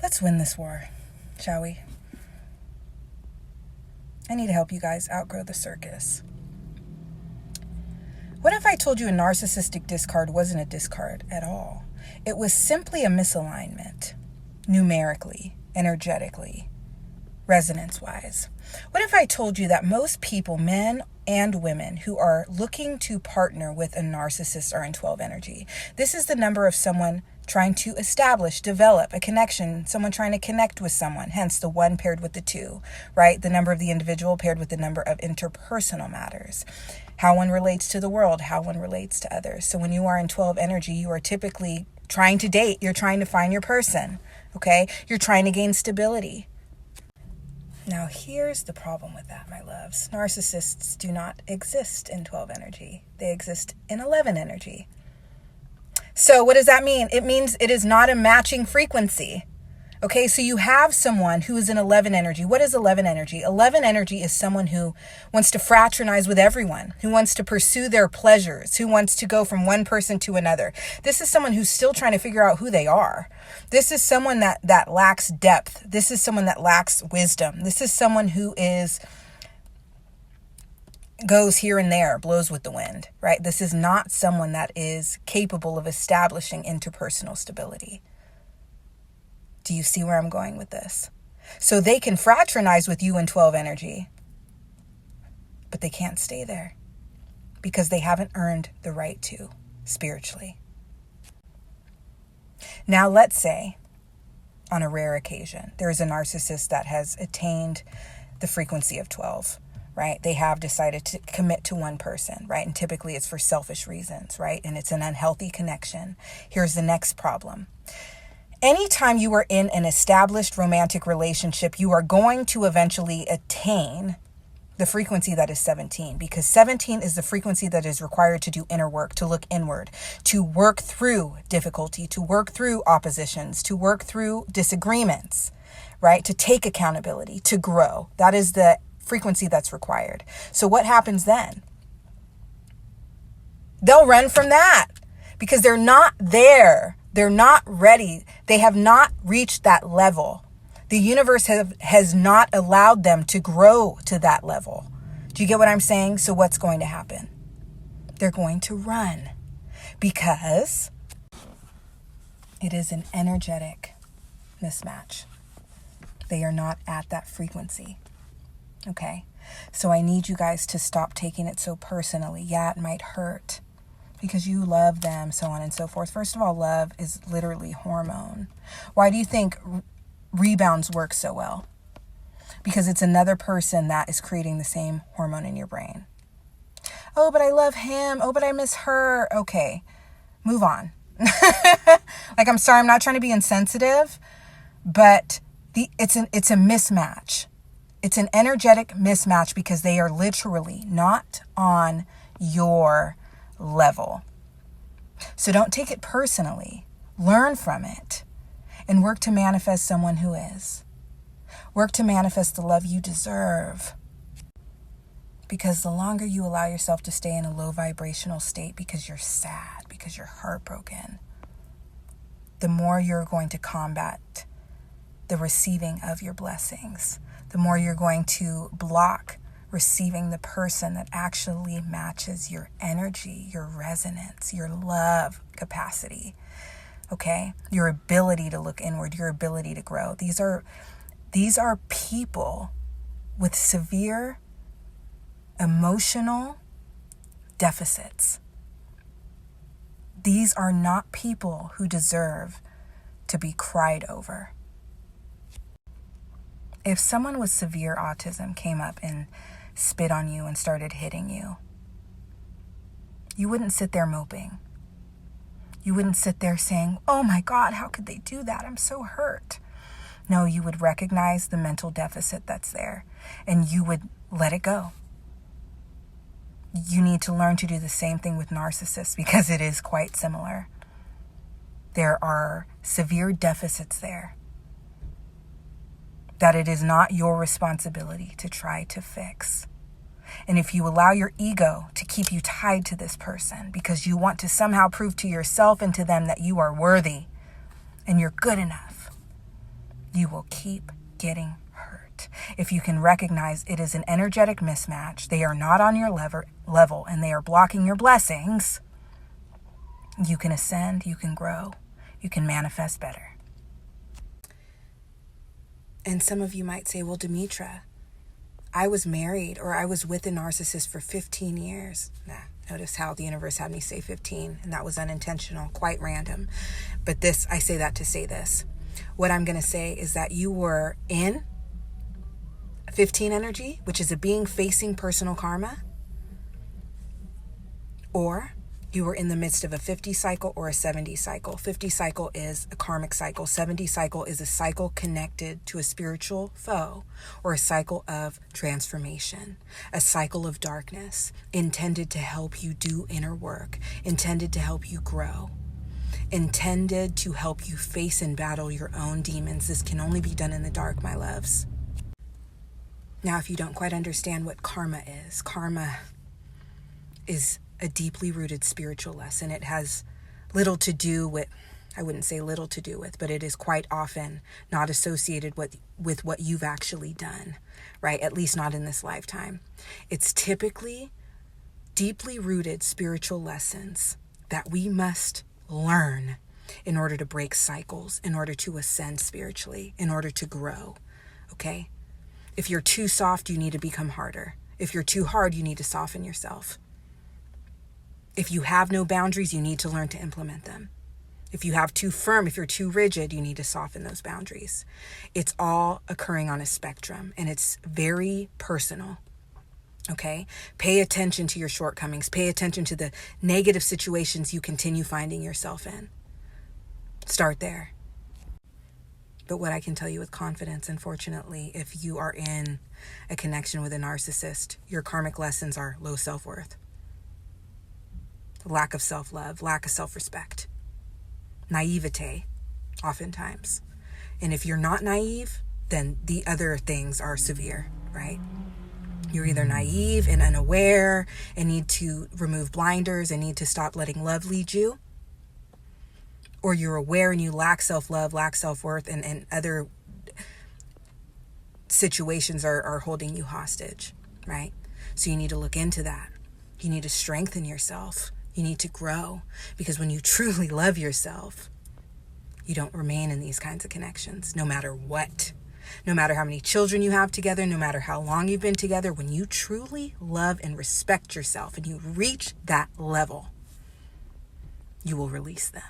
Let's win this war, shall we? I need to help you guys outgrow the circus. What if I told you a narcissistic discard wasn't a discard at all? It was simply a misalignment, numerically, energetically, resonance-wise. What if I told you that most people, men and women, who are looking to partner with a narcissist are in 12 energy? This is the number of someone trying to establish, develop a connection, someone trying to connect with someone, hence the 1 paired with the 2, right? The number of the individual paired with the number of interpersonal matters. How one relates to the world, how one relates to others. So when you are in 12 energy, you are typically trying to date. You're trying to find your person, okay? You're trying to gain stability. Now, here's the problem with that, my loves. Narcissists do not exist in 12 energy. They exist in 11 energy. So what does that mean? It means it is not a matching frequency. Okay, so you have someone who is in 11 energy. What is 11 energy? 11 energy is someone who wants to fraternize with everyone, who wants to pursue their pleasures, who wants to go from one person to another. This is someone who's still trying to figure out who they are. This is someone that lacks depth. This is someone that lacks wisdom. This is someone who goes here and there, blows with the wind, right? This is not someone that is capable of establishing interpersonal stability. Do you see where I'm going with this? So they can fraternize with you in 12 energy, but they can't stay there because they haven't earned the right to spiritually. Now, let's say on a rare occasion, there's a narcissist that has attained the frequency of 12, right? They have decided to commit to one person, right? And typically it's for selfish reasons, right? And it's an unhealthy connection. Here's the next problem. Anytime you are in an established romantic relationship, you are going to eventually attain the frequency that is 17, because 17 is the frequency that is required to do inner work, to look inward, to work through difficulty, to work through oppositions, to work through disagreements, right? To take accountability, to grow. That is the frequency that's required. So what happens then? They'll run from that because they're not there. They're not ready. They have not reached that level. The universe has not allowed them to grow to that level. Do you get what I'm saying? So what's going to happen? They're going to run because it is an energetic mismatch. They are not at that frequency. Okay? So I need you guys to stop taking it so personally. Yeah, it might hurt, because you love them, so on and so forth. First of all, love is literally hormone. Why do you think rebounds work so well? Because it's another person that is creating the same hormone in your brain. Oh, but I love him. Oh, but I miss her. Okay, move on. Like, I'm sorry, I'm not trying to be insensitive, but it's a mismatch. It's an energetic mismatch because they are literally not on your level. So don't take it personally. Learn from it and work to manifest someone who is. Work to manifest the love you deserve. Because the longer you allow yourself to stay in a low vibrational state because you're sad, because you're heartbroken, the more you're going to combat the receiving of your blessings. The more you're going to block receiving the person that actually matches your energy, your resonance, your love capacity, okay? Your ability to look inward, your ability to grow. These are people with severe emotional deficits. These are not people who deserve to be cried over. If someone with severe autism came up and spit on you and started hitting you, you wouldn't sit there moping. You wouldn't sit there saying, oh my God, how could they do that? I'm so hurt. No, you would recognize the mental deficit that's there and you would let it go. You need to learn to do the same thing with narcissists because it is quite similar. There are severe deficits there that it is not your responsibility to try to fix. And if you allow your ego to keep you tied to this person because you want to somehow prove to yourself and to them that you are worthy and you're good enough, you will keep getting hurt. If you can recognize it is an energetic mismatch, they are not on your level and they are blocking your blessings, you can ascend, you can grow, you can manifest better. And some of you might say, well, Demetra, I was married or I was with a narcissist for 15 years. Notice how the universe had me say 15, and that was unintentional, quite random. But I say that to say this. What I'm going to say is that you were in 15 energy, which is a being facing personal karma, or you were in the midst of a 50 cycle or a 70 cycle. 50 cycle is a karmic cycle. 70 cycle is a cycle connected to a spiritual foe or a cycle of transformation, a cycle of darkness intended to help you do inner work, intended to help you grow, intended to help you face and battle your own demons. This can only be done in the dark, my loves. Now, if you don't quite understand what karma is a deeply rooted spiritual lesson. It has little to do with, I wouldn't say little to do with, but it is quite often not associated with what you've actually done, right? At least not in this lifetime. It's typically deeply rooted spiritual lessons that we must learn in order to break cycles, in order to ascend spiritually, in order to grow, okay? If you're too soft, you need to become harder. If you're too hard, you need to soften yourself. If you have no boundaries, you need to learn to implement them. If you're too rigid, you need to soften those boundaries. It's all occurring on a spectrum, and it's very personal. Okay? Pay attention to your shortcomings. Pay attention to the negative situations you continue finding yourself in. Start there. But what I can tell you with confidence, unfortunately, if you are in a connection with a narcissist, your karmic lessons are low self-worth, lack of self-love, lack of self-respect, naivete, oftentimes. And if you're not naive, then the other things are severe, right? You're either naive and unaware and need to remove blinders and need to stop letting love lead you, or you're aware and you lack self-love, lack self-worth, and other situations are holding you hostage, right? So you need to look into that. You need to strengthen yourself. You need to grow, because when you truly love yourself, you don't remain in these kinds of connections, no matter what. No matter how many children you have together, no matter how long you've been together, when you truly love and respect yourself and you reach that level, you will release them.